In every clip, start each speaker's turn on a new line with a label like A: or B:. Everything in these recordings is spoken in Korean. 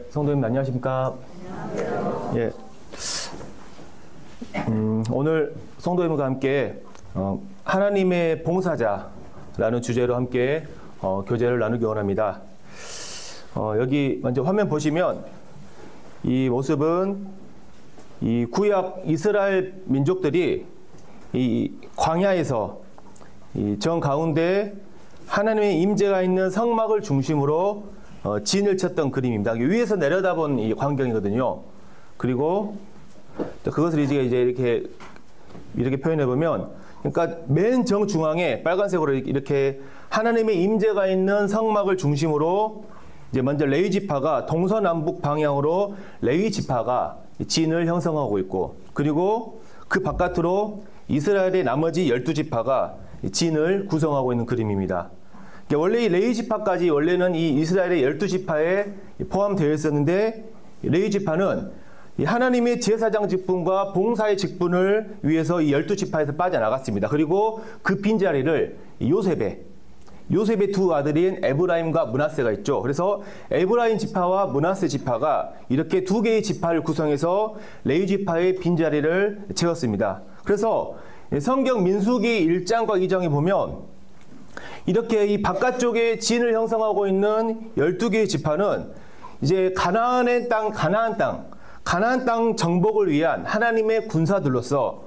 A: 성도님 안녕하십니까? 안녕하세요. 예. 오늘 성도님과 함께 하나님의 봉사자라는 주제로 함께 교제를 나누기 원합니다. 여기 먼저 화면 보시면 이 모습은 이 구약 이스라엘 민족들이 이 광야에서 이 정 가운데 하나님의 임재가 있는 성막을 중심으로 진을 쳤던 그림입니다. 위에서 내려다본 이 광경이거든요. 그리고 그것을 이제 이렇게 표현해 보면, 그러니까 맨 정중앙에 빨간색으로 이렇게 하나님의 임재가 있는 성막을 중심으로 이제 먼저 레위 지파가 동서남북 방향으로 레위 지파가 진을 형성하고 있고, 그리고 그 바깥으로 이스라엘의 나머지 12지파가 진을 구성하고 있는 그림입니다. 원래 이 레위 지파까지 원래는 이 이스라엘의 12지파에 포함되어 있었는데, 레위 지파는 하나님의 제사장 직분과 봉사의 직분을 위해서 이 12지파에서 빠져나갔습니다. 그리고 그 빈자리를 요셉의 두 아들인 에브라임과 므낫세가 있죠. 그래서 에브라임 지파와 므낫세 지파가 이렇게 두 개의 지파를 구성해서 레위 지파의 빈자리를 채웠습니다. 그래서 성경 민수기 1장과 2장에 보면 이렇게 이 바깥쪽에 진을 형성하고 있는 12개의 지파는 이제 가나안 땅 정복을 위한 하나님의 군사들로서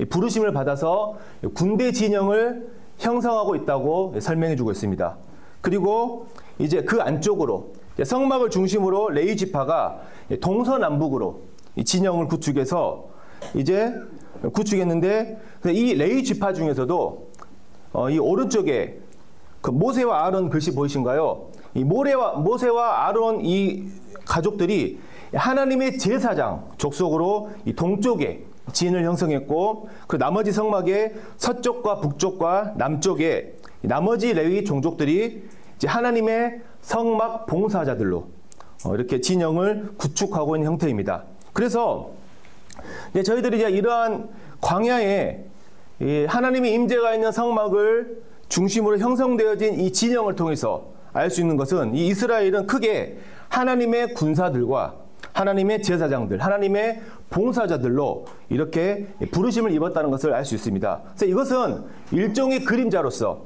A: 부르심을 받아서 군대 진영을 형성하고 있다고 설명해 주고 있습니다. 그리고 이제 그 안쪽으로 성막을 중심으로 레위 지파가 동서남북으로 진영을 구축해서 이제 구축했는데, 이 레위 지파 중에서도 이 오른쪽에 그 모세와 아론 글씨 보이신가요? 이 모세와 아론 이 가족들이 하나님의 제사장 족속으로 이 동쪽에 진을 형성했고, 그 나머지 성막의 서쪽과 북쪽과 남쪽에 나머지 레위 종족들이 이제 하나님의 성막 봉사자들로 이렇게 진영을 구축하고 있는 형태입니다. 그래서 이제 저희들이 이제 이러한 광야에 이 하나님의 임재가 있는 성막을 중심으로 형성되어진 이 진영을 통해서 알 수 있는 것은, 이 이스라엘은 크게 하나님의 군사들과 하나님의 제사장들, 하나님의 봉사자들로 이렇게 부르심을 입었다는 것을 알 수 있습니다. 그래서 이것은 일종의 그림자로서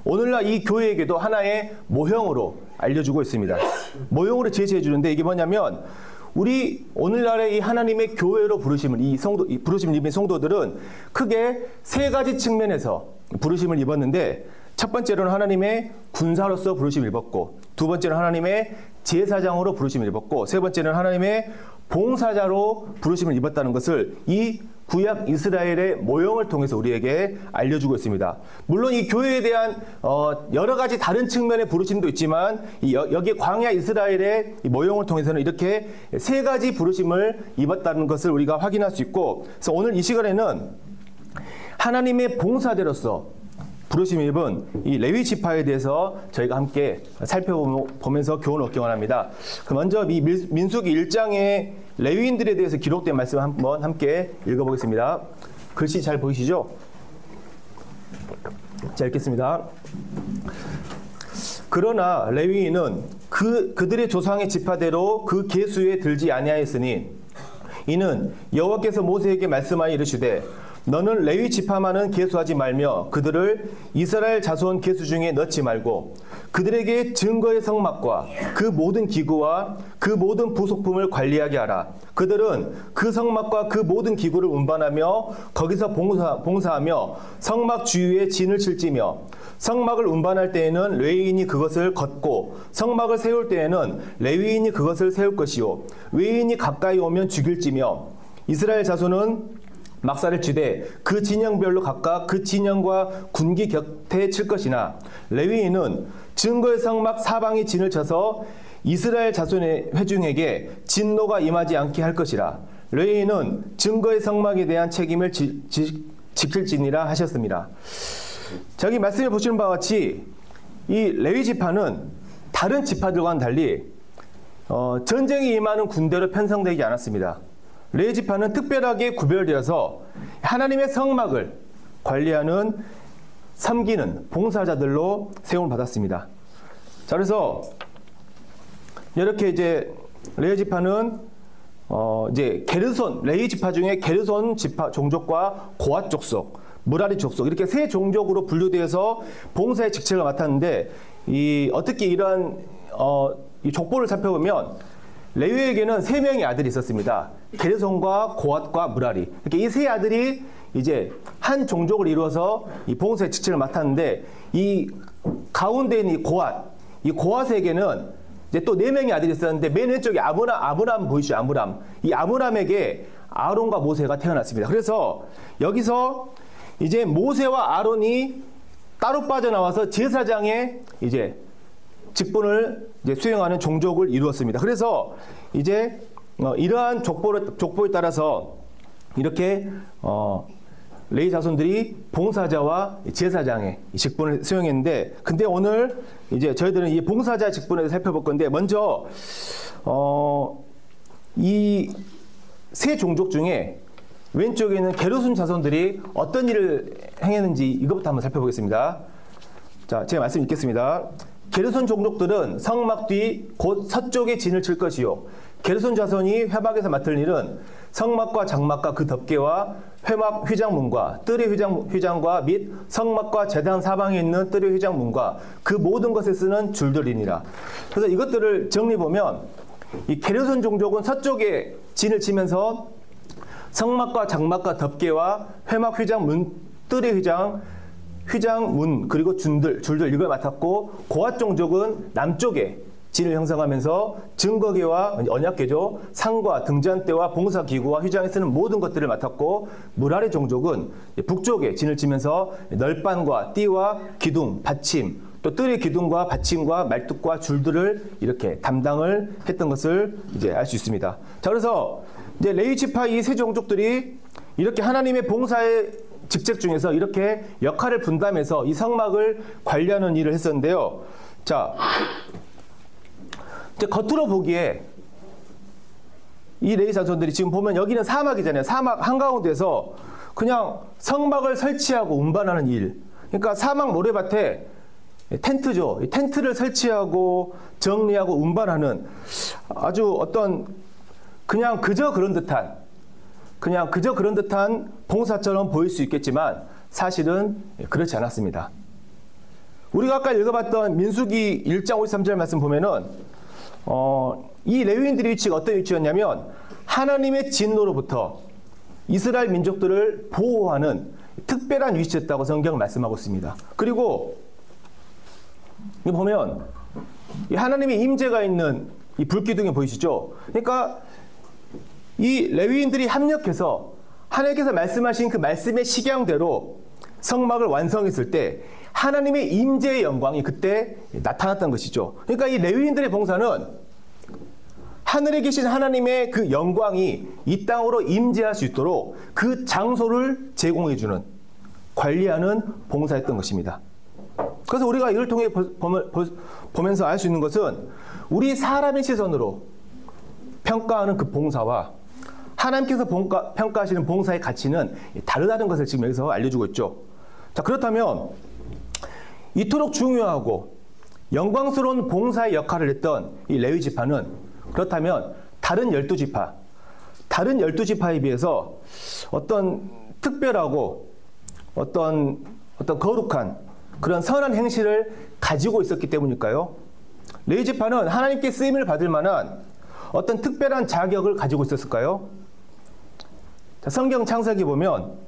A: 오늘날 이 교회에게도 하나의 모형으로 알려주고 있습니다. 모형으로 제시해 주는데, 이게 뭐냐면, 우리 오늘날의 이 하나님의 교회로 부르심을 입은 성도들은 크게 세 가지 측면에서 부르심을 입었는데, 첫 번째로는 하나님의 군사로서 부르심을 입었고, 두 번째는 하나님의 제사장으로 부르심을 입었고, 세 번째는 하나님의 봉사자로 부르심을 입었다는 것을 이 구약 이스라엘의 모형을 통해서 우리에게 알려주고 있습니다. 물론 이 교회에 대한 여러 가지 다른 측면의 부르심도 있지만, 여기 광야 이스라엘의 이 모형을 통해서는 이렇게 세 가지 부르심을 입었다는 것을 우리가 확인할 수 있고, 그래서 오늘 이 시간에는 하나님의 봉사자로서 부르심을 입은 이 레위 지파에 대해서 저희가 함께 살펴보면서 교훈을 얻기 원합니다. 먼저 이 민수기 1장의 레위인들에 대해서 기록된 말씀 한번 함께 읽어보겠습니다. 글씨 잘 보이시죠? 자, 읽겠습니다. 그러나 레위인은 그들의 조상의 지파대로 그 계수에 들지 아니하였으니, 이는 여호와께서 모세에게 말씀하여 이르시되, 너는 레위 지파만은 계수하지 말며 그들을 이스라엘 자손 계수 중에 넣지 말고 그들에게 증거의 성막과 그 모든 기구와 그 모든 부속품을 관리하게 하라. 그들은 그 성막과 그 모든 기구를 운반하며 거기서 봉사하며 성막 주위에 진을 칠지며, 성막을 운반할 때에는 레위인이 그것을 걷고 성막을 세울 때에는 레위인이 그것을 세울 것이요, 외인이 가까이 오면 죽일지며, 이스라엘 자손은 막사를 치되 그 진영별로 각각 그 진영과 군기 곁에 칠 것이나, 레위인은 증거의 성막 사방에 진을 쳐서 이스라엘 자손의 회중에게 진노가 임하지 않게 할 것이라. 레위인은 증거의 성막에 대한 책임을 지킬지니라 하셨습니다. 저기 말씀을 보시는 바와 같이 이 레위 지파는 다른 지파들과는 달리 전쟁이 임하는 군대로 편성되지 않았습니다. 레위 지파는 특별하게 구별되어서 하나님의 성막을 관리하는, 섬기는 봉사자들로 세움을 받았습니다. 자, 그래서 이렇게 이제 레위 지파는 이제 게르손, 레위 지파 중에 게르손 지파 종족과 고앗 족속, 무라리 족속 이렇게 세 종족으로 분류되어서 봉사의 직책을 맡았는데 어떻게 이러한 이 족보를 살펴보면 레위에게는 세 명의 아들이 있었습니다. 게르손과 고앗과 무라리. 이렇게 이 세 아들이 이제 한 종족을 이루어서 이 봉사의 직책을 맡았는데 이 가운데 있는 이 고앗에게는 이제 또 네 명의 아들이 있었는데 맨 왼쪽에 아므람 보이시죠? 아므람. 이 아므람에게 아론과 모세가 태어났습니다. 그래서 여기서 이제 모세와 아론이 따로 빠져나와서 제사장의 이제 직분을 이제 수행하는 종족을 이루었습니다. 그래서 이제 이러한 족보에 따라서 이렇게 레위 자손들이 봉사자와 제사장의 직분을 수행했는데, 근데 오늘 이제 저희들은 이 봉사자 직분에 대해서 살펴볼 건데, 먼저 이 세 종족 중에 왼쪽에 있는 게르손 자손들이 어떤 일을 행했는지 이것부터 한번 살펴보겠습니다. 자, 제가 말씀 읽겠습니다. 게르손 종족들은 성막 뒤 곧 서쪽에 진을 칠 것이요. 게르손 자손이 회막에서 맡을 일은 성막과 장막과 그 덮개와 회막 휘장문과 뜰의 휘장과 및 성막과 제단 사방에 있는 뜰의 휘장문과 그 모든 것에 쓰는 줄들이니라. 그래서 이것들을 정리해보면 이 게르손 종족은 서쪽에 진을 치면서 성막과 장막과 덮개와 회막 휘장문, 뜰의 휘장문 그리고 줄들 이걸 맡았고, 고앗 종족은 남쪽에 진을 형성하면서 증거계와 언약계죠, 상과 등잔대와 봉사기구와 휘장에 쓰는 모든 것들을 맡았고, 무라리 종족은 북쪽에 진을 치면서 널반과 띠와 기둥, 받침, 또 뜰의 기둥과 받침과 말뚝과 줄들을 이렇게 담당을 했던 것을 이제 알 수 있습니다. 자, 그래서 이제 레위 지파 이 세 종족들이 이렇게 하나님의 봉사의 직책 중에서 이렇게 역할을 분담해서 이 성막을 관리하는 일을 했었는데요. 자, 이제 겉으로 보기에 이 레위 자손들이 지금 보면 여기는 사막이잖아요. 사막 한가운데서 그냥 성막을 설치하고 운반하는 일. 그러니까 사막 모래밭에 텐트죠. 텐트를 설치하고 정리하고 운반하는 아주 어떤 그냥 그저 그런 듯한 봉사처럼 보일 수 있겠지만 사실은 그렇지 않았습니다. 우리가 아까 읽어봤던 민수기 1장 53절 말씀 보면은 이 레위인들의 위치가 어떤 위치였냐면 하나님의 진노로부터 이스라엘 민족들을 보호하는 특별한 위치였다고 성경은 말씀하고 있습니다. 그리고 이 보면 이 하나님의 임재가 있는 이 불기둥이 보이시죠? 그러니까 이 레위인들이 합력해서 하나님께서 말씀하신 그 말씀의 식양대로 성막을 완성했을 때 하나님의 임재의 영광이 그때 나타났던 것이죠. 그러니까 이 레위인들의 봉사는 하늘에 계신 하나님의 그 영광이 이 땅으로 임재할 수 있도록 그 장소를 제공해주는, 관리하는 봉사였던 것입니다. 그래서 우리가 이를 통해 보면서 알 수 있는 것은 우리 사람의 시선으로 평가하는 그 봉사와 하나님께서 평가하시는 봉사의 가치는 다르다는 것을 지금 여기서 알려주고 있죠. 자, 그렇다면 이토록 중요하고 영광스러운 봉사의 역할을 했던 이 레위 지파는 그렇다면 다른 12지파에 비해서 어떤 특별하고 어떤 거룩한 그런 선한 행실을 가지고 있었기 때문일까요? 레위 지파는 하나님께 쓰임을 받을 만한 어떤 특별한 자격을 가지고 있었을까요? 자, 성경 창세기 보면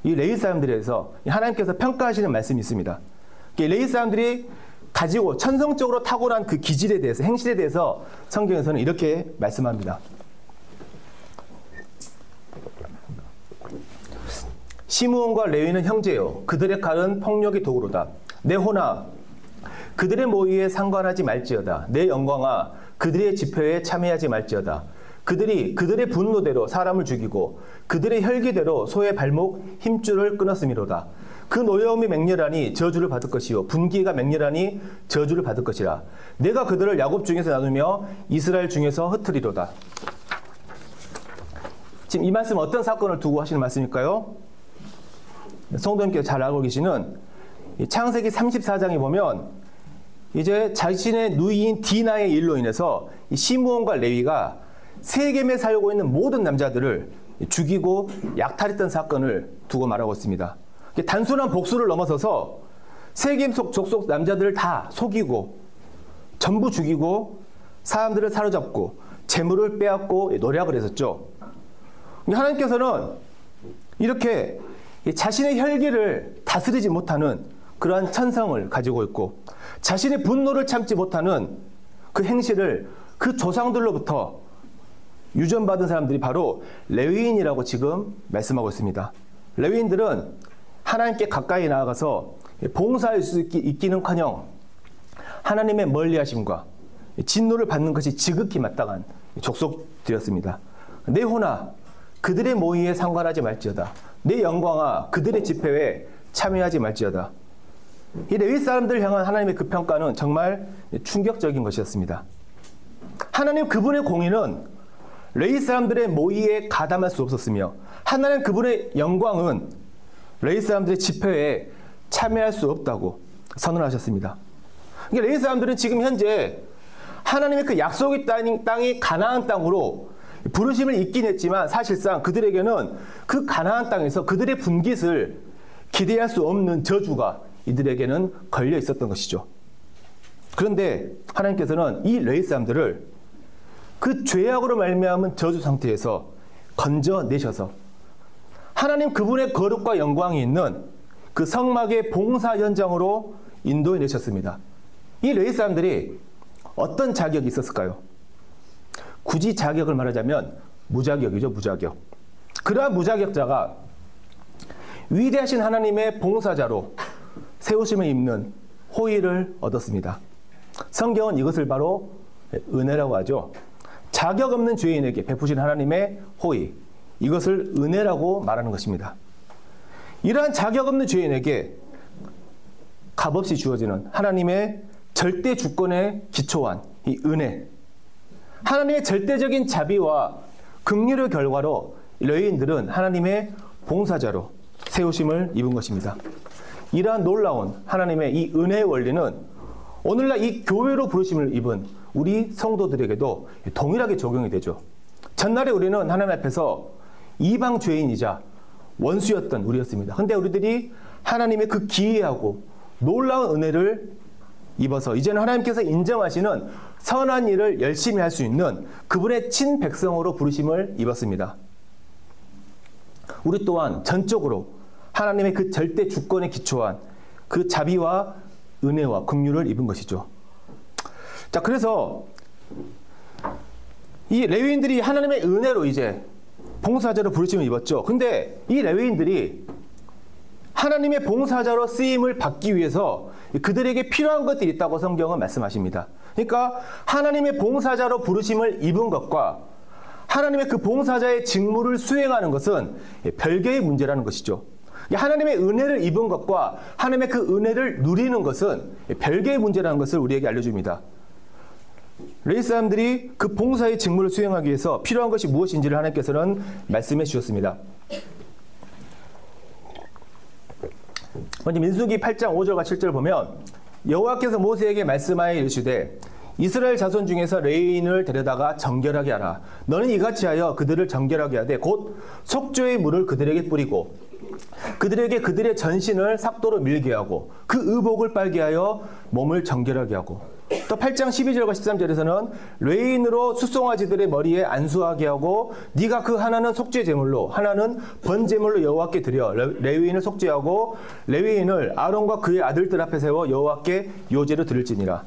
A: 이 레위 사람들에 대해서 하나님께서 평가하시는 말씀이 있습니다. 레위 사람들이 가지고 천성적으로 타고난 그 기질에 대해서, 행실에 대해서 성경에서는 이렇게 말씀합니다. 시므온과 레위는 형제요, 그들의 칼은 폭력의 도구로다. 내 호나 그들의 모의에 상관하지 말지어다. 내 영광아 그들의 집회에 참여하지 말지어다. 그들의 분노대로 사람을 죽이고 그들의 혈기대로 소의 발목 힘줄을 끊었음이로다. 그 노여움이 맹렬하니 저주를 받을 것이요 분기가 맹렬하니 저주를 받을 것이라. 내가 그들을 야곱 중에서 나누며 이스라엘 중에서 흩으리로다. 지금 이 말씀 어떤 사건을 두고 하시는 말씀일까요? 성도님께서 잘 알고 계시는 창세기 34장에 보면 이제 자신의 누이인 디나의 일로 인해서 이 시므온과 레위가 세겜에 살고 있는 모든 남자들을 죽이고 약탈했던 사건을 두고 말하고 있습니다. 단순한 복수를 넘어서서 세겜 속 족속 남자들을 다 속이고 전부 죽이고 사람들을 사로잡고 재물을 빼앗고 노략을 했었죠. 하나님께서는 이렇게 자신의 혈기를 다스리지 못하는 그러한 천성을 가지고 있고 자신의 분노를 참지 못하는 그 행실을 그 조상들로부터 유전받은 사람들이 바로 레위인이라고 지금 말씀하고 있습니다. 레위인들은 하나님께 가까이 나아가서 봉사할 수 있기는커녕 하나님의 멀리하심과 진노를 받는 것이 지극히 마땅한 족속들이었습니다. 내 호나 그들의 모의에 상관하지 말지어다. 내 영광아 그들의 집회에 참여하지 말지어다. 이 레위 사람들을 향한 하나님의 그 평가는 정말 충격적인 것이었습니다. 하나님 그분의 공의는 레위 사람들의 모의에 가담할 수 없었으며 하나님 그분의 영광은 레위 사람들의 집회에 참여할 수 없다고 선언하셨습니다. 그러니까 레위 사람들은 지금 현재 하나님의 그 약속의 땅이 가나안 땅으로 부르심을 잊긴 했지만 사실상 그들에게는 그 가나안 땅에서 그들의 분깃을 기대할 수 없는 저주가 이들에게는 걸려 있었던 것이죠. 그런데 하나님께서는 이 레위 사람들을 그 죄악으로 말미암은 저주 상태에서 건져내셔서 하나님 그분의 거룩과 영광이 있는 그 성막의 봉사 현장으로 인도해 내셨습니다. 이 레위 사람들이 어떤 자격이 있었을까요? 굳이 자격을 말하자면 무자격이죠, 무자격. 그러한 무자격자가 위대하신 하나님의 봉사자로 세우심을 입는 호의를 얻었습니다. 성경은 이것을 바로 은혜라고 하죠. 자격 없는 죄인에게 베푸신 하나님의 호의, 이것을 은혜라고 말하는 것입니다. 이러한 자격 없는 죄인에게 값없이 주어지는 하나님의 절대 주권에 기초한 이 은혜, 하나님의 절대적인 자비와 긍휼의 결과로 레위인들은 하나님의 봉사자로 세우심을 입은 것입니다. 이러한 놀라운 하나님의 이 은혜의 원리는 오늘날 이 교회로 부르심을 입은 우리 성도들에게도 동일하게 적용이 되죠. 전날에 우리는 하나님 앞에서 이방 죄인이자 원수였던 우리였습니다. 그런데 우리들이 하나님의 그 기이하고 놀라운 은혜를 입어서 이제는 하나님께서 인정하시는 선한 일을 열심히 할 수 있는 그분의 친백성으로 부르심을 입었습니다. 우리 또한 전적으로 하나님의 그 절대 주권에 기초한 그 자비와 은혜와 긍휼을 입은 것이죠. 자, 그래서 이 레위인들이 하나님의 은혜로 이제 봉사자로 부르심을 입었죠. 근데 이 레위인들이 하나님의 봉사자로 쓰임을 받기 위해서 그들에게 필요한 것들이 있다고 성경은 말씀하십니다. 그러니까 하나님의 봉사자로 부르심을 입은 것과 하나님의 그 봉사자의 직무를 수행하는 것은 별개의 문제라는 것이죠. 하나님의 은혜를 입은 것과 하나님의 그 은혜를 누리는 것은 별개의 문제라는 것을 우리에게 알려줍니다. 레위 사람들이 그 봉사의 직무를 수행하기 위해서 필요한 것이 무엇인지를 하나님께서는 말씀해 주셨습니다. 먼저 민수기 8장 5절과 7절을 보면 여호와께서 모세에게 말씀하여 이르시되 이스라엘 자손 중에서 레위인을 데려다가 정결하게 하라. 너는 이같이 하여 그들을 정결하게 하되 곧 속죄의 물을 그들에게 뿌리고 그들에게 그들의 전신을 삭도로 밀게 하고 그 의복을 빨게 하여 몸을 정결하게 하고 또 8장 12절과 13절에서는 레위인으로 숫송아지들의 머리에 안수하게 하고 네가 그 하나는 속죄 제물로 하나는 번제물로 여호와께 드려 레위인을 속죄하고 레위인을 아론과 그의 아들들 앞에 세워 여호와께 요제로 드릴지니라.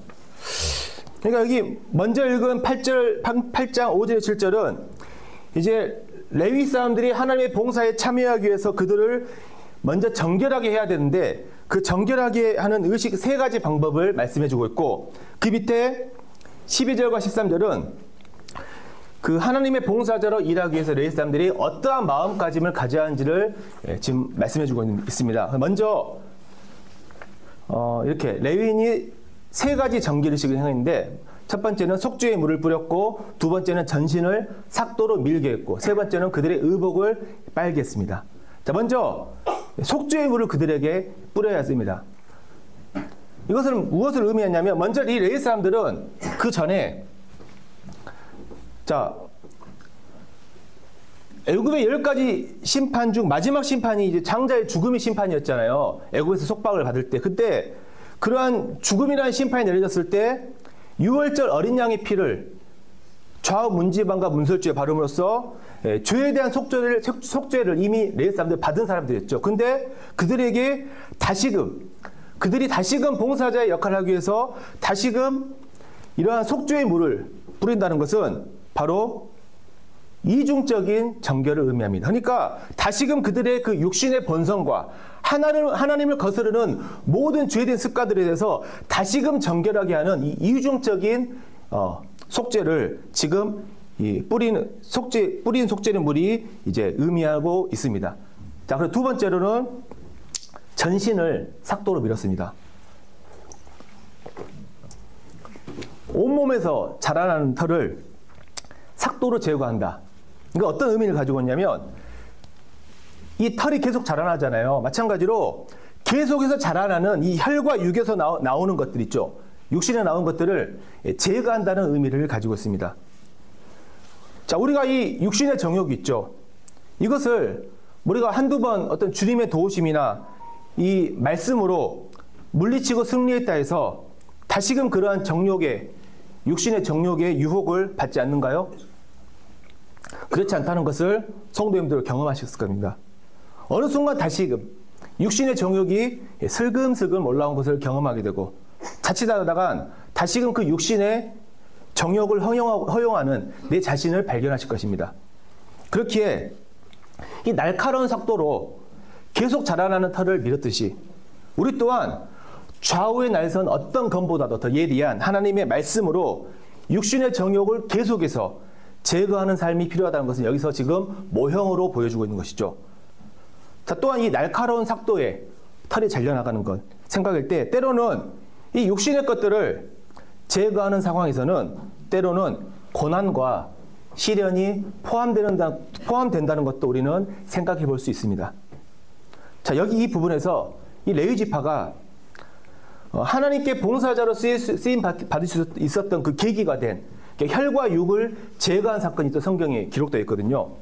A: 그러니까 여기 먼저 읽은 8장 5절 7절은 이제 레위 사람들이 하나님의 봉사에 참여하기 위해서 그들을 먼저 정결하게 해야 되는데 그 정결하게 하는 의식 세 가지 방법을 말씀해 주고 있고 그 밑에 12절과 13절은 그 하나님의 봉사자로 일하기 위해서 레위 사람들이 어떠한 마음가짐을 가져야 하는지를 지금 말씀해 주고 있습니다. 먼저 이렇게 레위인이 세 가지 정결의식을 행했는데 첫 번째는 속죄의 물을 뿌렸고 두 번째는 전신을 삭도로 밀게 했고 세 번째는 그들의 의복을 빨게 했습니다. 자, 먼저 속죄의 물을 그들에게 뿌려야 했습니다. 이것은 무엇을 의미했냐면, 먼저 이 레위 사람들은 그 전에, 자, 애굽의 10가지 심판 중 마지막 심판이 이제 장자의 죽음의 심판이었잖아요. 애굽에서 속박을 받을 때. 그때 그러한 죽음이라는 심판이 내려졌을 때 6월절 어린 양의 피를 좌우 문지방과 문설주에 바름으로써 죄에 대한 속죄를 이미 레위 사람들 받은 사람들이었죠. 근데 그들이 다시금 봉사자의 역할을 하기 위해서 다시금 이러한 속죄의 물을 뿌린다는 것은 바로 이중적인 정결을 의미합니다. 그러니까 다시금 그들의 그 육신의 본성과 하나님을 거스르는 모든 죄된 습관들에 대해서 다시금 정결하게 하는 이 이중적인 속죄를 지금 이 뿌린 속죄의 물이 이제 의미하고 있습니다. 자, 그리고 두 번째로는 전신을 삭도로 밀었습니다. 온몸에서 자라나는 털을 삭도로 제거한다. 이거 어떤 의미를 가지고 있냐면, 이 털이 계속 자라나잖아요. 마찬가지로 계속해서 자라나는 이 혈과 육에서 나오는 것들 있죠. 육신에 나온 것들을 제거한다는 의미를 가지고 있습니다. 자, 우리가 이 육신의 정욕이 있죠. 이것을 우리가 한두 번 어떤 주님의 도우심이나 이 말씀으로 물리치고 승리했다 해서 다시금 그러한 육신의 정욕의 유혹을 받지 않는가요? 그렇지 않다는 것을 성도님들 경험하셨을 겁니다. 어느 순간 다시금 육신의 정욕이 슬금슬금 올라온 것을 경험하게 되고, 자칫하다간 다시금 그 육신의 정욕을 허용하는 내 자신을 발견하실 것입니다. 그렇기에 이 날카로운 삭도로 계속 자라나는 털을 밀었듯이, 우리 또한 좌우에 날선 어떤 검보다도 더 예리한 하나님의 말씀으로 육신의 정욕을 계속해서 제거하는 삶이 필요하다는 것은 여기서 지금 모형으로 보여주고 있는 것이죠. 자, 또한 이 날카로운 삭도에 털이 잘려나가는 것 생각할 때, 때로는 이 육신의 것들을 제거하는 상황에서는 때로는 고난과 시련이 포함된다는 것도 우리는 생각해 볼 수 있습니다. 자, 여기 이 부분에서 이 레위 지파가 하나님께 봉사자로 쓰임 받을 수 있었던 그 계기가 된 혈과 육을 제거한 사건이 또 성경에 기록되어 있거든요.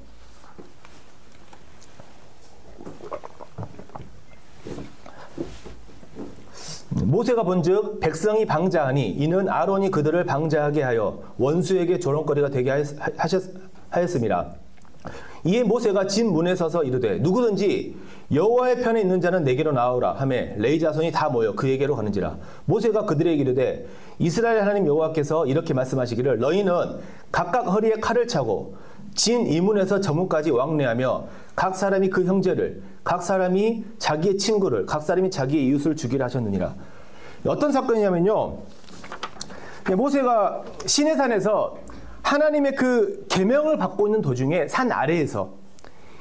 A: 모세가 본즉 백성이 방자하니 이는 아론이 그들을 방자하게 하여 원수에게 조롱거리가 되게 하였습니다. 이에 모세가 진 문에 서서 이르되 누구든지 여호와의 편에 있는 자는 내게로 나오라 하매 레위 자손이 다 모여 그에게로 가는지라. 모세가 그들에게 이르되 이스라엘 하나님 여호와께서 이렇게 말씀하시기를 너희는 각각 허리에 칼을 차고 진 이문에서 저문까지 왕래하며 각 사람이 그 형제를, 각 사람이 자기의 친구를, 각 사람이 자기의 이웃을 죽이라 하셨느니라. 어떤 사건이냐면요, 모세가 시내산에서 하나님의 그 계명을 받고 있는 도중에 산 아래에서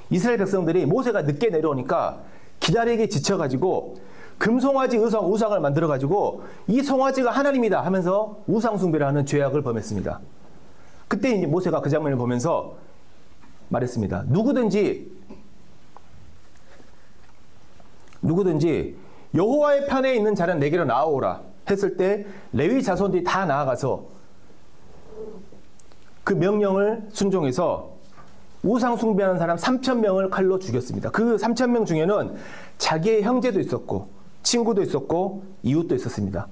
A: 이스라엘 백성들이 모세가 늦게 내려오니까 기다리기 지쳐가지고 금송아지 우상을 만들어가지고 이 송아지가 하나님이다 하면서 우상숭배를 하는 죄악을 범했습니다. 그때 이제 모세가 그 장면을 보면서 말했습니다. 누구든지 여호와의 편에 있는 자는 내게로 나오라 했을 때 레위 자손들이 다 나아가서 그 명령을 순종해서 우상 숭배하는 사람 3,000명을 칼로 죽였습니다. 그 3,000명 중에는 자기의 형제도 있었고 친구도 있었고 이웃도 있었습니다.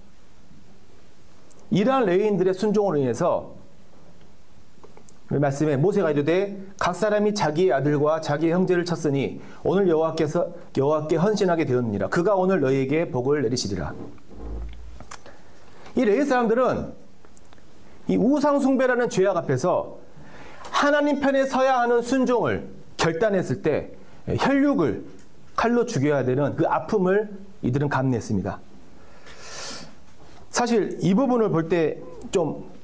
A: 이러한 레위인들의 순종으로 인해서 말씀에 모세가 이르되 각 사람이 자기의 아들과 자기의 형제를 쳤으니 오늘 여호와께 헌신하게 되었느니라. 그가 오늘 너희에게 복을 내리시리라. 이 레위 사람들은 이 우상 숭배라는 죄악 앞에서 하나님 편에 서야 하는 순종을 결단했을 때 혈육을 칼로 죽여야 되는 그 아픔을 이들은 감내했습니다. 사실 이 부분을 볼 때 좀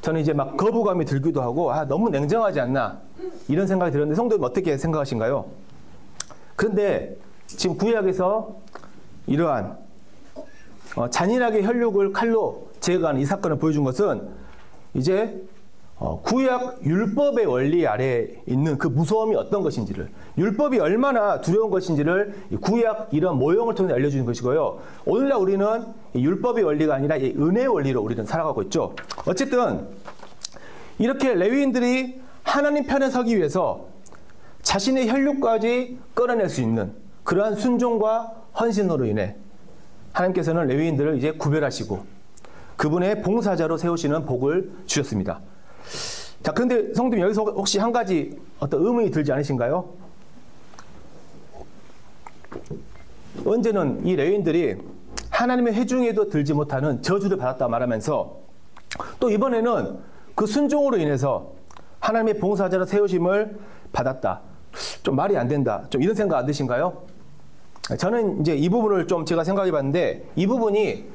A: 저는 이제 막 거부감이 들기도 하고 너무 냉정하지 않나 이런 생각이 들었는데 성도님 어떻게 생각하신가요? 그런데 지금 구약에서 이러한 잔인하게 혈육을 칼로 제거하는 이 사건을 보여준 것은 이제 구약 율법의 원리 아래에 있는 그 무서움이 어떤 것인지를, 율법이 얼마나 두려운 것인지를 구약 이런 모형을 통해 알려주는 것이고요. 오늘날 우리는 율법의 원리가 아니라 은혜의 원리로 우리는 살아가고 있죠. 어쨌든 이렇게 레위인들이 하나님 편에 서기 위해서 자신의 혈육까지 끌어낼 수 있는 그러한 순종과 헌신으로 인해 하나님께서는 레위인들을 이제 구별하시고 그분의 봉사자로 세우시는 복을 주셨습니다. 자, 그런데 성도님, 여기서 혹시 한 가지 어떤 의문이 들지 않으신가요? 언제는 이 레위인들이 하나님의 회중에도 들지 못하는 저주를 받았다 말하면서 또 이번에는 그 순종으로 인해서 하나님의 봉사자로 세우심을 받았다. 좀 말이 안 된다. 좀 이런 생각 안 드신가요? 저는 이제 이 부분을 좀 제가 생각해 봤는데 이 부분이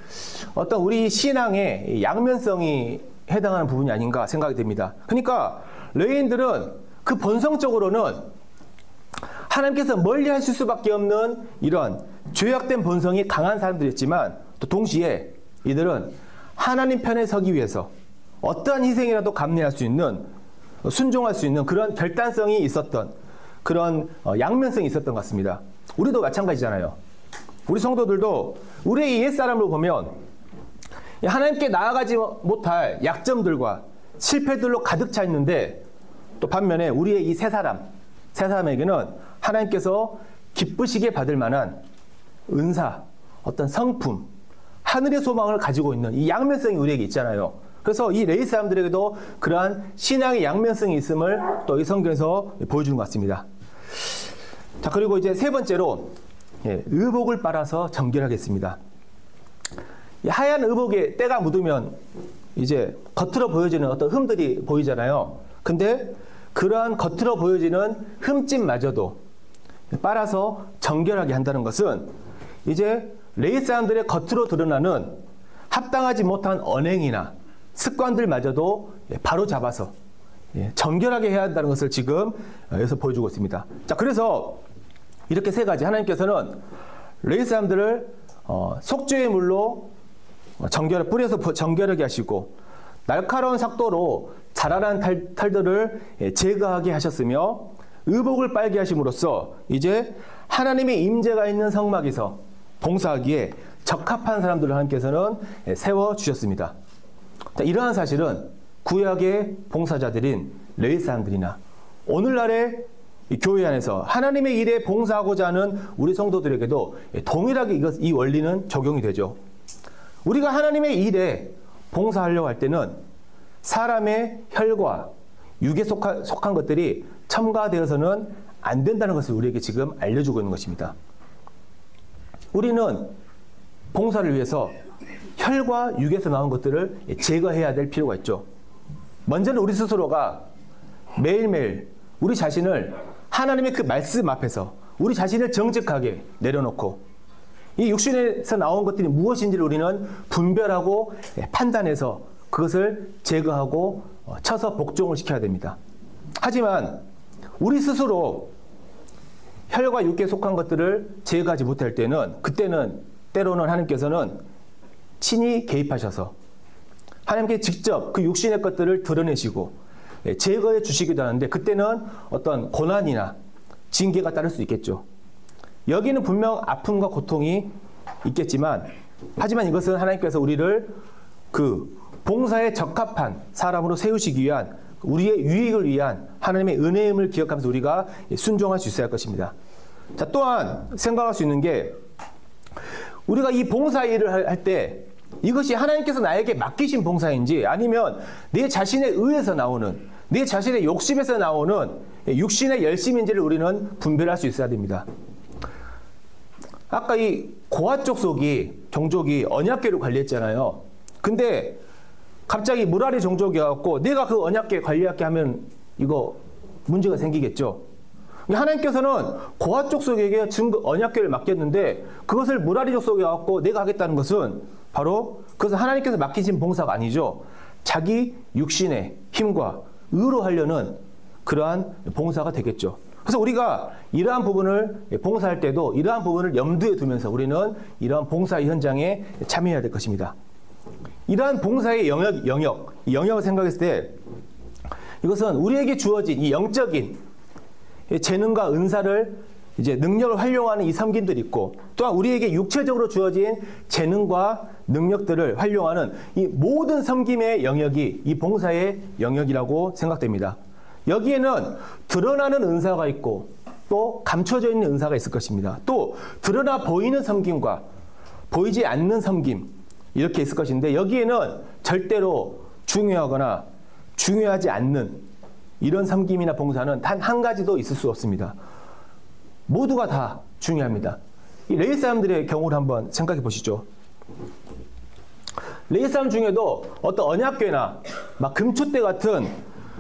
A: 어떤 우리 신앙의 양면성이 해당하는 부분이 아닌가 생각이 됩니다. 그러니까 레위인들은 그 본성적으로는 하나님께서 멀리 하실 수밖에 없는 이런 죄악된 본성이 강한 사람들이었지만 또 동시에 이들은 하나님 편에 서기 위해서 어떠한 희생이라도 감내할 수 있는, 순종할 수 있는 그런 결단성이 있었던 그런 양면성이 있었던 것 같습니다. 우리도 마찬가지잖아요. 우리 성도들도 우리의 옛사람을 보면 하나님께 나아가지 못할 약점들과 실패들로 가득 차 있는데 또 반면에 우리의 이 새 사람에게는 하나님께서 기쁘시게 받을 만한 은사, 어떤 성품, 하늘의 소망을 가지고 있는 이 양면성이 우리에게 있잖아요. 그래서 이 레위 사람들에게도 그러한 신앙의 양면성이 있음을 또 이 성경에서 보여주는 것 같습니다. 자, 그리고 이제 세 번째로 의복을 빨아서 정결하겠습니다. 하얀 의복에 때가 묻으면 이제 겉으로 보여지는 어떤 흠들이 보이잖아요. 근데 그러한 겉으로 보여지는 흠집마저도 빨아서 정결하게 한다는 것은 이제 레위 사람들의 겉으로 드러나는 합당하지 못한 언행이나 습관들마저도 바로 잡아서 정결하게 해야 한다는 것을 지금 여기서 보여주고 있습니다. 자, 그래서 이렇게 세 가지 하나님께서는 레위 사람들을 속죄의 물로 뿌려서 정결하게 하시고 날카로운 삭도로 자라난 털들을 제거하게 하셨으며 의복을 빨게 하심으로써 이제 하나님의 임재가 있는 성막에서 봉사하기에 적합한 사람들을 하나님께서는 세워주셨습니다. 이러한 사실은 구약의 봉사자들인 레위 사람들이나 오늘날의 교회 안에서 하나님의 일에 봉사하고자 하는 우리 성도들에게도 동일하게 이 원리는 적용이 되죠. 우리가 하나님의 일에 봉사하려고 할 때는 사람의 혈과 육에 속한 것들이 첨가되어서는 안 된다는 것을 우리에게 지금 알려주고 있는 것입니다. 우리는 봉사를 위해서 혈과 육에서 나온 것들을 제거해야 될 필요가 있죠. 먼저는 우리 스스로가 매일매일 우리 자신을 하나님의 그 말씀 앞에서 우리 자신을 정직하게 내려놓고 이 육신에서 나온 것들이 무엇인지를 우리는 분별하고 판단해서 그것을 제거하고 쳐서 복종을 시켜야 됩니다. 하지만 우리 스스로 혈과 육에 속한 것들을 제거하지 못할 때는 그때는 때로는 하나님께서는 친히 개입하셔서 하나님께 직접 그 육신의 것들을 드러내시고 제거해 주시기도 하는데 그때는 어떤 고난이나 징계가 따를 수 있겠죠. 여기는 분명 아픔과 고통이 있겠지만 하지만 이것은 하나님께서 우리를 그 봉사에 적합한 사람으로 세우시기 위한 우리의 유익을 위한 하나님의 은혜임을 기억하면서 우리가 순종할 수 있어야 할 것입니다. 자, 또한 생각할 수 있는 게 우리가 이 봉사 일을 할 때 이것이 하나님께서 나에게 맡기신 봉사인지 아니면 내 자신의 의에서 나오는 내 자신의 욕심에서 나오는 육신의 열심인지를 우리는 분별할 수 있어야 됩니다. 아까 이 고아 쪽 종족이 언약궤를 관리했잖아요. 근데 갑자기 무라리 종족이 와갖고 내가 그 언약궤 관리할게 하면 이거 문제가 생기겠죠. 하나님께서는 고아 족속에게 언약궤를 맡겼는데 그것을 무라리 족속에 와갖고 내가 하겠다는 것은 바로 그것은 하나님께서 맡기신 봉사가 아니죠. 자기 육신의 힘과 의로 하려는 그러한 봉사가 되겠죠. 그래서 우리가 이러한 부분을 봉사할 때도 이러한 부분을 염두에 두면서 우리는 이러한 봉사 현장에 참여해야 될 것입니다. 이러한 봉사의 영역을 생각했을 때 이것은 우리에게 주어진 이 영적인 재능과 은사를 이제 능력을 활용하는 이 섬김들이 있고, 또한 우리에게 육체적으로 주어진 재능과 능력들을 활용하는 이 모든 섬김의 영역이 이 봉사의 영역이라고 생각됩니다. 여기에는 드러나는 은사가 있고 또 감춰져 있는 은사가 있을 것입니다. 또 드러나 보이는 섬김과 보이지 않는 섬김, 이렇게 있을 것인데, 여기에는 절대로 중요하거나 중요하지 않는 이런 섬김이나 봉사는 단 한 가지도 있을 수 없습니다. 모두가 다 중요합니다. 이 레위 사람들의 경우를 한번 생각해 보시죠. 레위 사람 중에도 어떤 언약궤나 막 금촛대 같은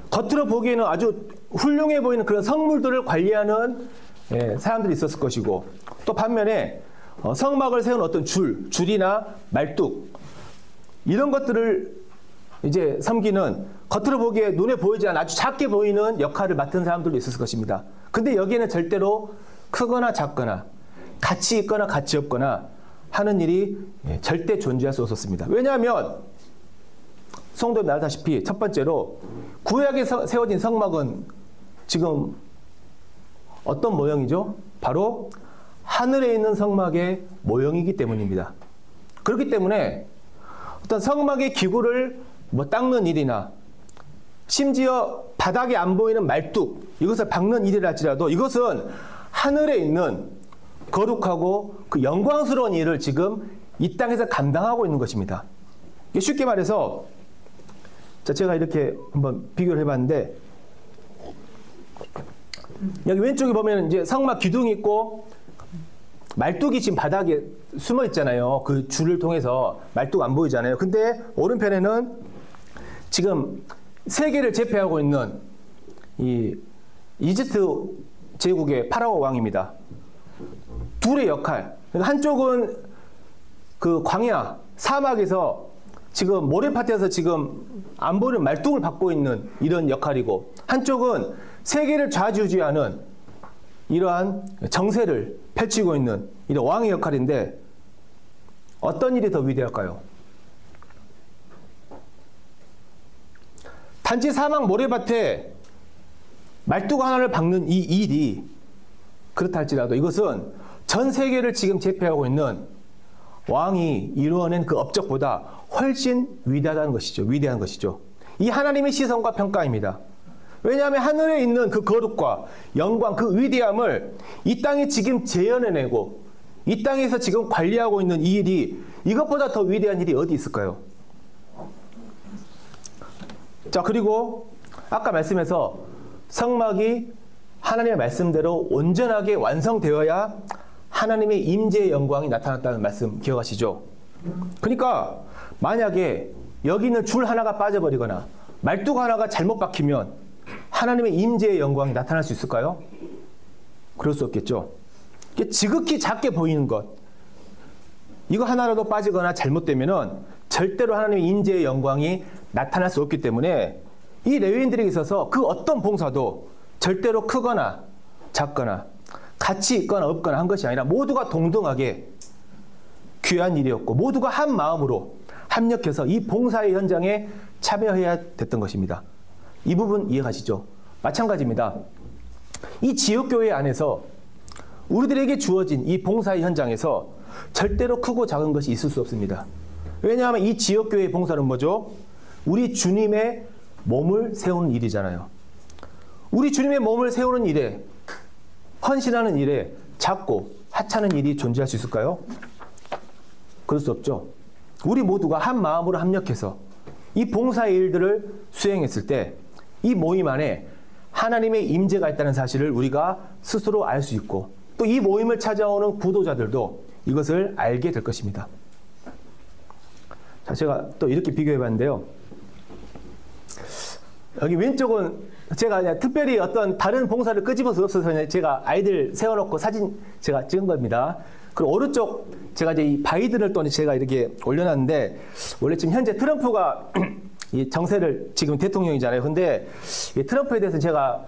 A: 겉으로 보기에는 아주 훌륭해 보이는 그런 성물들을 관리하는 사람들이 있었을 것이고, 또 반면에 성막을 세운 어떤 줄이나 말뚝, 이런 것들을 이제 섬기는, 겉으로 보기에 눈에 보이지 않아 아주 작게 보이는 역할을 맡은 사람들도 있었을 것입니다. 근데 여기에는 절대로 크거나 작거나 가치 있거나 가치 없거나 하는 일이 절대 존재할 수 없었습니다. 왜냐하면 성도님 알다시피 첫 번째로 구약에 세워진 성막은 지금 어떤 모형이죠? 바로 하늘에 있는 성막의 모형이기 때문입니다. 그렇기 때문에 어떤 성막의 기구를 닦는 일이나 심지어 바닥에 안 보이는 말뚝, 이것을 박는 일이라 할지라도 이것은 하늘에 있는 거룩하고 그 영광스러운 일을 지금 이 땅에서 감당하고 있는 것입니다. 쉽게 말해서, 자, 제가 이렇게 한번 비교를 해봤는데, 여기 왼쪽에 보면 이제 성막 기둥이 있고 말뚝이 지금 바닥에 숨어 있잖아요. 그 줄을 통해서 말뚝 안 보이잖아요. 근데 오른편에는 지금 세계를 제패하고 있는 이 이집트 제국의 파라오 왕입니다. 둘의 역할. 한쪽은 그 광야, 사막에서 지금 모래파트에서 지금 안 보이는 말뚝을 받고 있는 이런 역할이고, 한쪽은 세계를 좌지우지하는 이러한 정세를 펼치고 있는 이런 왕의 역할인데, 어떤 일이 더 위대할까요? 단지 사막 모래밭에 말뚝 하나를 박는 이 일이 그렇다 할지라도 이것은 전 세계를 지금 제패하고 있는 왕이 이루어낸 그 업적보다 훨씬 위대한 것이죠. 이 하나님의 시선과 평가입니다. 왜냐하면 하늘에 있는 그 거룩과 영광, 그 위대함을 이 땅에 지금 재현해내고 이 땅에서 지금 관리하고 있는 이 일이, 이것보다 더 위대한 일이 어디 있을까요? 자, 그리고 아까 말씀에서 성막이 하나님의 말씀대로 온전하게 완성되어야 하나님의 임재의 영광이 나타났다는 말씀 기억하시죠? 그러니까 만약에 여기 있는 줄 하나가 빠져버리거나 말뚝 하나가 잘못 박히면 하나님의 임재의 영광이 나타날 수 있을까요? 그럴 수 없겠죠. 지극히 작게 보이는 것, 이거 하나라도 빠지거나 잘못되면은 절대로 하나님의 임재의 영광이 나타날 수 없기 때문에 이 레위인들에게 있어서 그 어떤 봉사도 절대로 크거나 작거나 가치 있거나 없거나 한 것이 아니라 모두가 동등하게 귀한 일이었고, 모두가 한 마음으로 합력해서 이 봉사의 현장에 참여해야 됐던 것입니다. 이 부분 이해가시죠? 마찬가지입니다. 이 지역교회 안에서 우리들에게 주어진 이 봉사의 현장에서 절대로 크고 작은 것이 있을 수 없습니다. 왜냐하면 이 지역교회의 봉사는 뭐죠? 우리 주님의 몸을 세우는 일이잖아요. 우리 주님의 몸을 세우는 일에, 헌신하는 일에 작고 하찮은 일이 존재할 수 있을까요? 그럴 수 없죠. 우리 모두가 한 마음으로 합력해서 이 봉사의 일들을 수행했을 때 이 모임 안에 하나님의 임재가 있다는 사실을 우리가 스스로 알 수 있고, 또 이 모임을 찾아오는 구도자들도 이것을 알게 될 것입니다. 자, 제가 또 이렇게 비교해 봤는데요. 여기 왼쪽은 제가 그냥 특별히 어떤 다른 봉사를 끄집어 수 없어서 제가 아이들 세워놓고 사진 제가 찍은 겁니다. 그리고 오른쪽 제가 이제 이 바이든을 또 제가 이렇게 올려놨는데, 원래 지금 현재 트럼프가 이 정세를 지금 대통령이잖아요. 근데 이 트럼프에 대해서 제가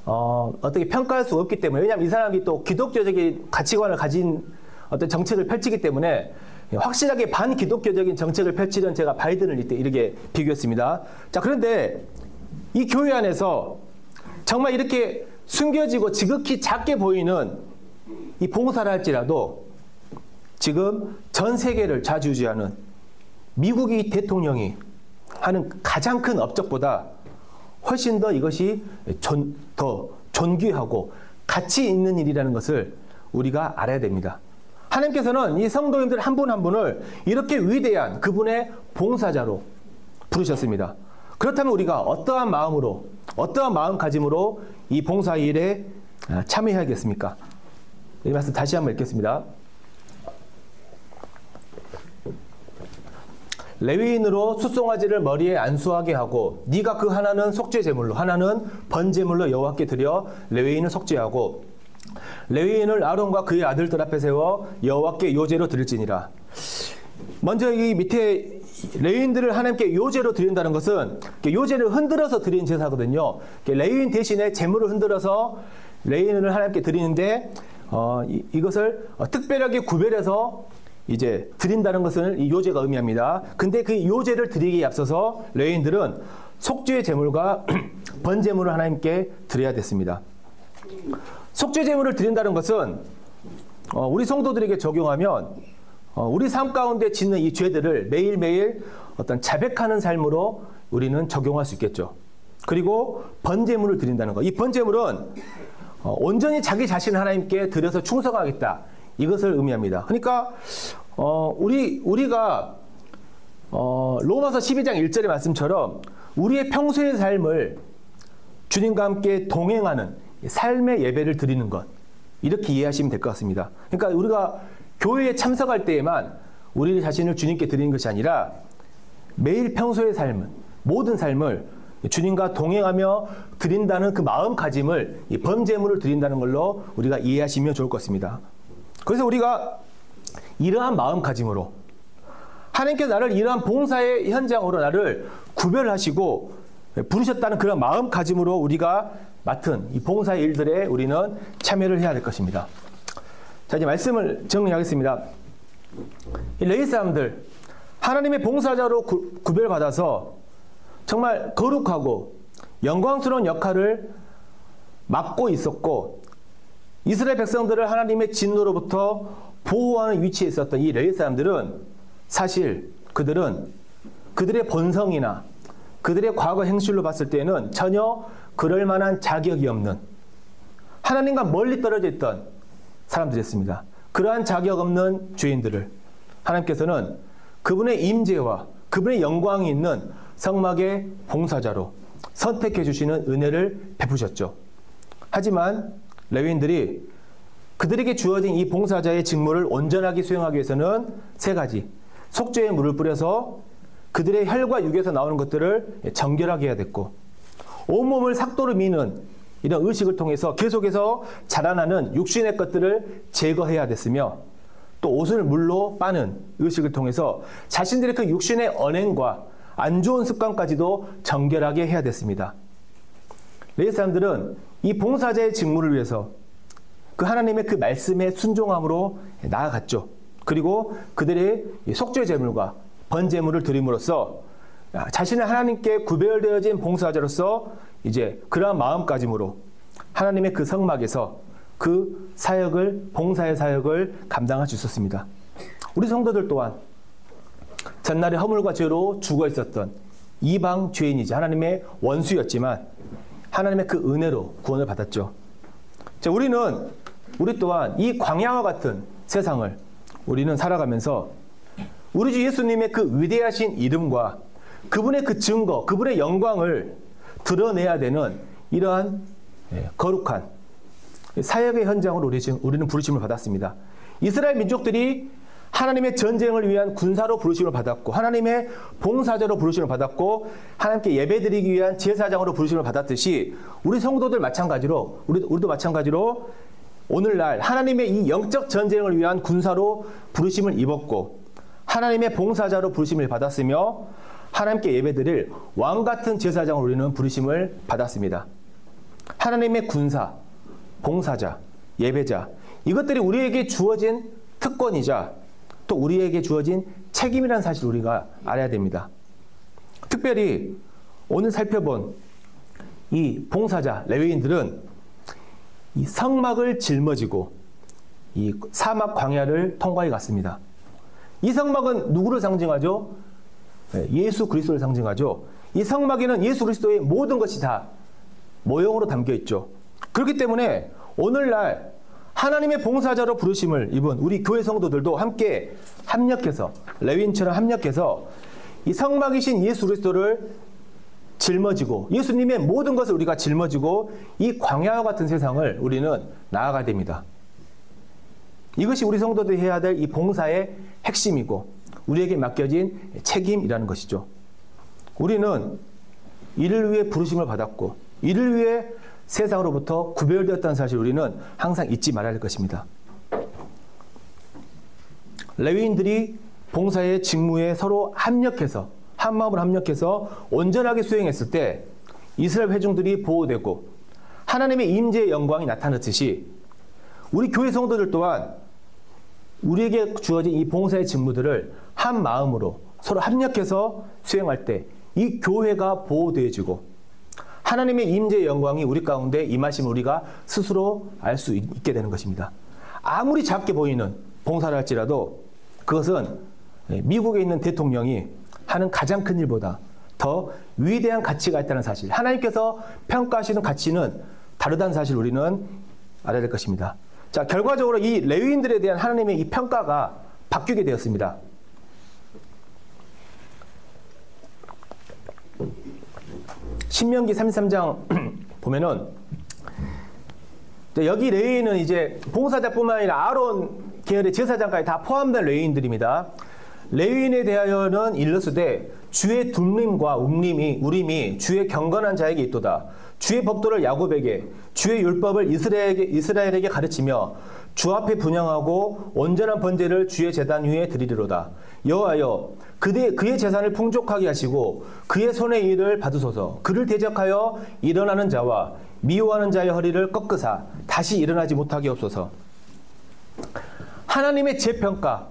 A: 어떻게 평가할 수 없기 때문에, 왜냐하면 이 사람이 또 기독교적인 가치관을 가진 어떤 정책을 펼치기 때문에 확실하게 반기독교적인 정책을 펼치던 제가 바이든을 이때 이렇게 비교했습니다. 자, 그런데 이 교회 안에서 정말 이렇게 숨겨지고 지극히 작게 보이는 이 봉사를 할지라도 지금 전 세계를 좌지우지하는 미국이 대통령이 하는 가장 큰 업적보다 훨씬 더 이것이 더 존귀하고 가치 있는 일이라는 것을 우리가 알아야 됩니다. 하나님께서는 이 성도님들 한 분 한 분을 이렇게 위대한 그분의 봉사자로 부르셨습니다. 그렇다면 우리가 어떠한 마음으로, 어떠한 마음가짐으로 이 봉사 일에 참여해야겠습니까? 이 말씀 다시 한번 읽겠습니다. 레위인으로 숫송아지를 머리에 안수하게 하고 네가 그 하나는 속죄 제물로 하나는 번제물로 여호와께 드려 레위인을 속죄하고 레위인을 아론과 그의 아들들 앞에 세워 여호와께 요제로 드릴지니라. 먼저 이 밑에 레위인들을 하나님께 요제로 드린다는 것은 요제를 흔들어서 드리는 제사거든요. 레위인 대신에 제물을 흔들어서 레위인을 하나님께 드리는데 이것을 특별하게 구별해서 이제 드린다는 것을 이 요제가 의미합니다. 근데 그 요제를 드리기에 앞서서 레위인들은 속죄 제물과 번제물을 하나님께 드려야 됐습니다. 속죄 제물을 드린다는 것은 우리 성도들에게 적용하면 우리 삶 가운데 짓는 이 죄들을 매일매일 어떤 자백하는 삶으로 우리는 적용할 수 있겠죠. 그리고 번제물을 드린다는 것. 이 번제물은 온전히 자기 자신을 하나님께 드려서 충성하겠다. 이것을 의미합니다. 그러니까 우리가 로마서 12장 1절의 말씀처럼 우리의 평소의 삶을 주님과 함께 동행하는 삶의 예배를 드리는 것, 이렇게 이해하시면 될 것 같습니다. 그러니까 우리가 교회에 참석할 때에만 우리 자신을 주님께 드리는 것이 아니라 매일 평소의 삶은, 모든 삶을 주님과 동행하며 드린다는 그 마음가짐을, 이 번제물을 드린다는 걸로 우리가 이해하시면 좋을 것 같습니다. 그래서 우리가 이러한 마음가짐으로 하나님께서 나를 이러한 봉사의 현장으로 나를 구별하시고 부르셨다는 그런 마음가짐으로 우리가 맡은 이 봉사의 일들에 우리는 참여를 해야 될 것입니다. 자, 이제 말씀을 정리하겠습니다. 이 레위 사람들, 하나님의 봉사자로 구별받아서 정말 거룩하고 영광스러운 역할을 맡고 있었고, 이스라엘 백성들을 하나님의 진노로부터 보호하는 위치에 있었던 이 레위 사람들은 사실 그들의 본성이나 그들의 과거 행실로 봤을 때는 전혀 그럴 만한 자격이 없는, 하나님과 멀리 떨어져 있던 사람들이었습니다. 그러한 자격 없는 죄인들을 하나님께서는 그분의 임재와 그분의 영광이 있는 성막의 봉사자로 선택해 주시는 은혜를 베푸셨죠. 하지만 레위인들이 그들에게 주어진 이 봉사자의 직무를 온전하게 수행하기 위해서는 세 가지, 속죄의 물을 뿌려서 그들의 혈과 육에서 나오는 것들을 정결하게 해야 됐고, 온몸을 삭도로 미는 이런 의식을 통해서 계속해서 자라나는 육신의 것들을 제거해야 됐으며, 또 옷을 물로 빠는 의식을 통해서 자신들의 그 육신의 언행과 안 좋은 습관까지도 정결하게 해야 됐습니다. 레위 사람들은 이 봉사자의 직무를 위해서 그 하나님의 그 말씀에 순종함으로 나아갔죠. 그리고 그들의 속죄 제물과 번제물을 드림으로써 자신을 하나님께 구별되어진 봉사자로서 이제 그러한 마음가짐으로 하나님의 그 성막에서 그 사역을, 봉사의 사역을 감당할 수 있었습니다. 우리 성도들 또한 전날에 허물과 죄로 죽어 있었던 이방 죄인이자 하나님의 원수였지만 하나님의 그 은혜로 구원을 받았죠. 자, 우리 또한 이 광야와 같은 세상을 우리는 살아가면서 우리 주 예수님의 그 위대하신 이름과 그분의 그 증거, 그분의 영광을 드러내야 되는 이러한 거룩한 사역의 현장으로 우리는 부르심을 받았습니다. 이스라엘 민족들이 하나님의 전쟁을 위한 군사로 부르심을 받았고, 하나님의 봉사자로 부르심을 받았고, 하나님께 예배드리기 위한 제사장으로 부르심을 받았듯이 우리 성도들 마찬가지로, 우리도 마찬가지로 오늘날 하나님의 이 영적 전쟁을 위한 군사로 부르심을 입었고, 하나님의 봉사자로 부르심을 받았으며, 하나님께 예배드릴 왕같은 제사장으로 우리는 부르심을 받았습니다. 하나님의 군사, 봉사자, 예배자, 이것들이 우리에게 주어진 특권이자 또 우리에게 주어진 책임이라는 사실을 우리가 알아야 됩니다. 특별히 오늘 살펴본 이 봉사자, 레위인들은 이 성막을 짊어지고 이 사막 광야를 통과해 갔습니다. 이 성막은 누구를 상징하죠? 예수 그리스도를 상징하죠. 이 성막에는 예수 그리스도의 모든 것이 다 모형으로 담겨 있죠. 그렇기 때문에 오늘날 하나님의 봉사자로 부르심을 입은 우리 교회 성도들도 함께 합력해서, 레위인처럼 합력해서 이 성막이신 예수 그리스도를 짊어지고, 예수님의 모든 것을 우리가 짊어지고 이 광야와 같은 세상을 우리는 나아가야 됩니다. 이것이 우리 성도들이 해야 될 이 봉사의 핵심이고 우리에게 맡겨진 책임이라는 것이죠. 우리는 이를 위해 부르심을 받았고 이를 위해 세상으로부터 구별되었다는 사실 우리는 항상 잊지 말아야 할 것입니다. 레위인들이 봉사의 직무에 서로 합력해서, 한 마음으로 합력해서 온전하게 수행했을 때 이스라엘 회중들이 보호되고 하나님의 임재의 영광이 나타났듯이 우리 교회 성도들 또한 우리에게 주어진 이 봉사의 직무들을 한 마음으로 서로 합력해서 수행할 때 이 교회가 보호되어지고 하나님의 임재의 영광이 우리 가운데 임하심을 우리가 스스로 알 수 있게 되는 것입니다. 아무리 작게 보이는 봉사를 할지라도 그것은 미국에 있는 대통령이 하는 가장 큰 일보다 더 위대한 가치가 있다는 사실, 하나님께서 평가하시는 가치는 다르다는 사실 우리는 알아야 될 것입니다. 자, 결과적으로 이 레위인들에 대한 하나님의 이 평가가 바뀌게 되었습니다. 신명기 33장 보면은 여기 레위인은 이제 봉사자뿐만 아니라 아론 계열의 제사장까지 다 포함된 레위인들입니다. 레위인에 대하여는 일러스되 주의 둠림과 우림이 주의 경건한 자에게 있도다. 주의 법도를 야곱에게, 주의 율법을 이스라엘에게 가르치며 주 앞에 분향하고 온전한 번제를 주의 제단 위에 드리리로다. 여호와여, 그의 재산을 풍족하게 하시고 그의 손의 일을 받으소서. 그를 대적하여 일어나는 자와 미워하는 자의 허리를 꺾으사 다시 일어나지 못하게 없소서. 하나님의 재평가,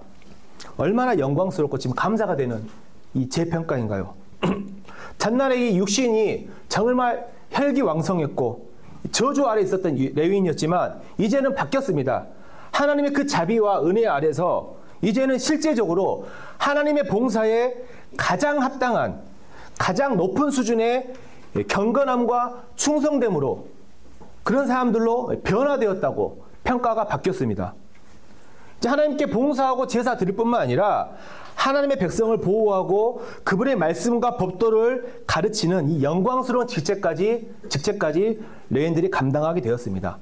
A: 얼마나 영광스럽고 지금 감사가 되는 이 재평가인가요? 전날에 이 육신이 정말 혈기왕성했고 저주 아래 있었던 레위인이었지만 이제는 바뀌었습니다. 하나님의 그 자비와 은혜 아래서 이제는 실제적으로 하나님의 봉사에 가장 합당한, 가장 높은 수준의 경건함과 충성됨으로 그런 사람들로 변화되었다고 평가가 바뀌었습니다. 이제 하나님께 봉사하고 제사 드릴 뿐만 아니라 하나님의 백성을 보호하고 그분의 말씀과 법도를 가르치는 이 영광스러운 직책까지 레위인들이 감당하게 되었습니다.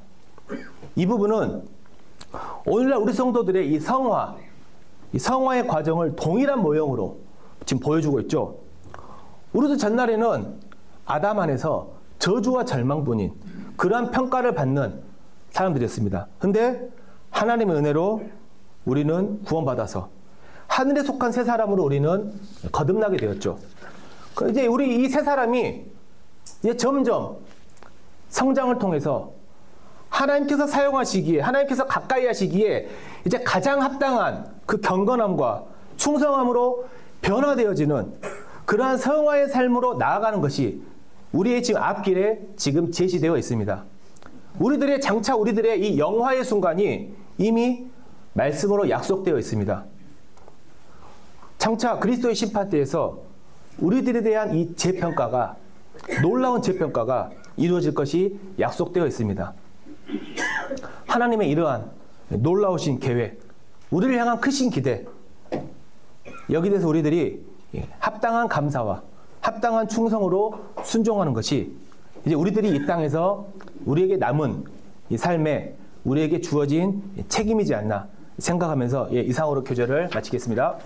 A: 이 부분은 오늘날 우리 성도들의 이 성화의 과정을 동일한 모형으로 지금 보여주고 있죠. 우리도 전날에는 아담 안에서 저주와 절망뿐인 그러한 평가를 받는 사람들이었습니다. 근데 하나님의 은혜로 우리는 구원받아서 하늘에 속한 새 사람으로 우리는 거듭나게 되었죠. 이제 우리 이 새 사람이 이제 점점 성장을 통해서 하나님께서 사용하시기에, 하나님께서 가까이 하시기에 이제 가장 합당한 그 경건함과 충성함으로 변화되어지는 그러한 성화의 삶으로 나아가는 것이 우리의 지금 앞길에 지금 제시되어 있습니다. 장차 우리들의 이 영화의 순간이 이미 말씀으로 약속되어 있습니다. 장차 그리스도의 심판대에서 우리들에 대한 이 재평가가, 놀라운 재평가가 이루어질 것이 약속되어 있습니다. 하나님의 이러한 놀라우신 계획, 우리를 향한 크신 기대, 여기 대해서 우리들이 합당한 감사와 합당한 충성으로 순종하는 것이 이제 우리들이 이 땅에서 우리에게 남은 이 삶에 우리에게 주어진 책임이지 않나 생각하면서 이상으로 교제를 마치겠습니다.